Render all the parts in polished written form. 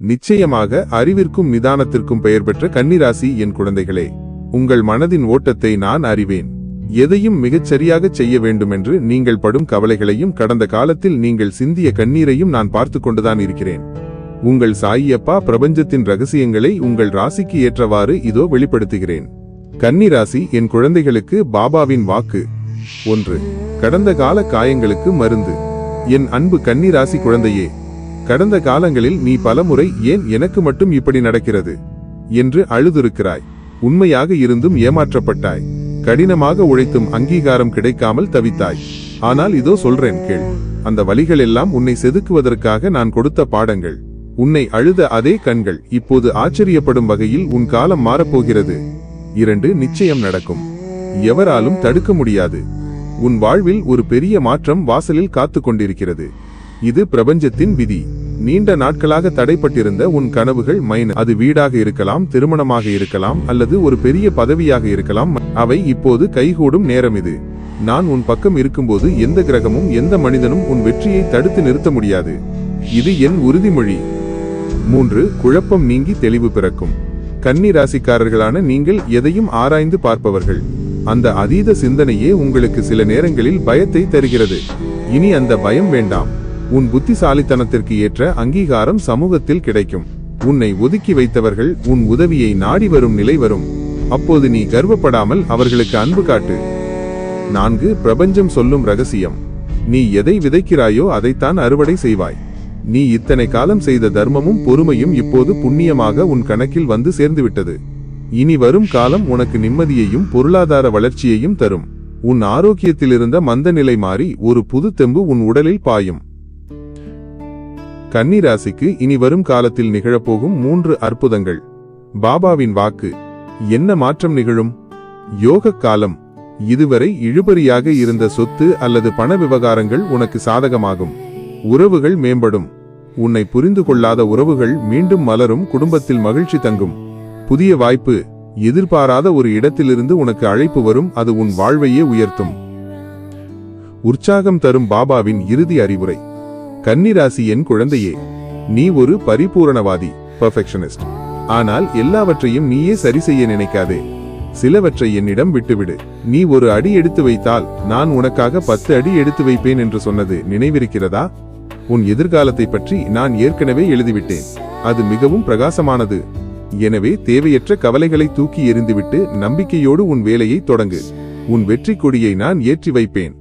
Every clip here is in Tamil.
நிச்சயமாக அறிவிற்கும் நிதானத்திற்கும் பெயர் பெற்ற கன்னிராசி என் குழந்தைகளே, உங்கள் மனதின் ஓட்டத்தை நான் அறிவேன். எதையும் மிகச் சரியாக செய்ய வேண்டுமென்று நீங்கள் படும் கவலைகளையும் கடந்த காலத்தில் நீங்கள் சிந்திய கண்ணீரையும் நான் பார்த்து கொண்டுதான் இருக்கிறேன். உங்கள் சாயியப்பா பிரபஞ்சத்தின் ரகசியங்களை உங்கள் ராசிக்கு ஏற்றவாறு இதோ வெளிப்படுத்துகிறேன். கன்னிராசி என் குழந்தைகளுக்கு பாபாவின் வாக்கு. 1. கடந்த கால காயங்களுக்கு மருந்து. என் அன்பு கன்னிராசி குழந்தையே, கடந்த காலங்களில் நீ பலமுறை ஏன் எனக்கு மட்டும் இப்படி நடக்கிறது என்று அழுதிருக்கிறாய். உண்மையாக இருந்தும் ஏமாற்றப்பட்டாய். கடினமாக உழைத்தும் அங்கீகாரம் கிடைக்காமல் தவித்தாய். ஆனால் இதோ சொல்றேன் கேள். அந்த வலிகள் எல்லாம் உன்னை செதுக்குவதற்காக நான் கொடுத்த பாடங்கள். உன்னை அழுத அதே கண்கள் இப்போது ஆச்சரியப்படும் வகையில் உன் காலம் மாறப்போகிறது. 2. நிச்சயம் நடக்கும். எவராலும் தடுக்க முடியாது. உன் வாழ்வில் ஒரு பெரிய மாற்றம் வாசலில் காத்து கொண்டிருக்கிறது. இது பிரபஞ்சத்தின் விதி. நீண்ட நாட்களாக தடைப்பட்டிருந்த உன் கனவுகள் அது வீடாக இருக்கலாம், திருமணமாக இருக்கலாம், அல்லது ஒரு பெரிய பதவியாக இருக்கலாம், அவை இப்போது கைகூடும் நேரம் இது. நான் உன் பக்கம் இருக்கும்போது எந்த கிரகமும் எந்த மனிதனும் உன் வெற்றியை தடுத்து நிறுத்த முடியாது. இது என் உறுதிமொழி. 3. குழப்பம் நீங்கி தெளிவு பிறக்கும். கன்னி ராசிக்காரர்களான நீங்கள் எதையும் ஆராய்ந்து பார்ப்பவர்கள். அந்த அதீத சிந்தனையே உங்களுக்கு சில நேரங்களில் பயத்தை தருகிறது. இனி அந்த பயம் வேண்டாம். உன் புத்திசாலித்தனத்திற்கு ஏற்ற அங்கீகாரம் சமூகத்தில் கிடைக்கும். உன்னை ஒதுக்கி வைத்தவர்கள் உன் உதவியை நாடி வரும் நிலை வரும். அப்போது நீ கர்வப்படாமல் அவர்களுக்கு அன்பு காட்டு. 4. பிரபஞ்சம் சொல்லும் ரகசியம். நீ எதை விதைக்கிறாயோ அதைத்தான் அறுவடை செய்வாய். நீ இத்தனை காலம் செய்த தர்மமும் பொறுமையும் இப்போது புண்ணியமாக உன் கணக்கில் வந்து சேர்ந்துவிட்டது. இனி வரும் காலம் உனக்கு நிம்மதியையும் பொருளாதார வளர்ச்சியையும் தரும். உன் ஆரோக்கியத்திலிருந்த மந்த நிலை மாறி ஒரு புது தெம்பு உன் உடலில் பாயும். கன்னிராசிக்கு இனி வரும் காலத்தில் நிகழப்போகும் 3 அற்புதங்கள். பாபாவின் வாக்கு. என்ன மாற்றம் நிகழும்? யோக காலம். இதுவரை இழுபறியாக இருந்த சொத்து அல்லது பண விவகாரங்கள் உனக்கு சாதகமாகும். உறவுகள் மேம்படும். உன்னை புரிந்து கொள்ளாத உறவுகள் மீண்டும் மலரும். குடும்பத்தில் மகிழ்ச்சி தங்கும். புதிய வாய்ப்பு. எதிர்பாராத ஒரு இடத்திலிருந்து உனக்கு அழைப்பு வரும். அது உன் வாழ்வையே உயர்த்தும். உற்சாகம் தரும் பாபாவின் இறுதி அறிவுரை. கன்னிராசி என் குழந்தையே, நீ ஒரு பரிபூரணவாதி, பெர்ஃபெக்ஷனிஸ்ட். ஆனால் எல்லாவற்றையும் நீயே சரி செய்ய நினைக்காதே. சிலவற்றை என்னிடம் விட்டுவிடு. நீ ஒரு அடி எடுத்து வைத்தால் நான் உனக்காக 10 அடி எடுத்து வைப்பேன் என்று சொன்னது நினைவிருக்கிறதா? உன் எதிர்காலத்தை பற்றி நான் ஏற்கனவே எழுதிவிட்டேன். அது மிகவும் பிரகாசமானது. எனவே தேவையற்ற கவலைகளை தூக்கி எறிந்துவிட்டு நம்பிக்கையோடு உன் வேலையை தொடங்கு. உன் வெற்றி கொடியை நான் ஏற்றி வைப்பேன்.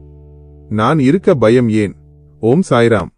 நான் இருக்க பயம் ஏன்? ஓம் சாய்ராம்.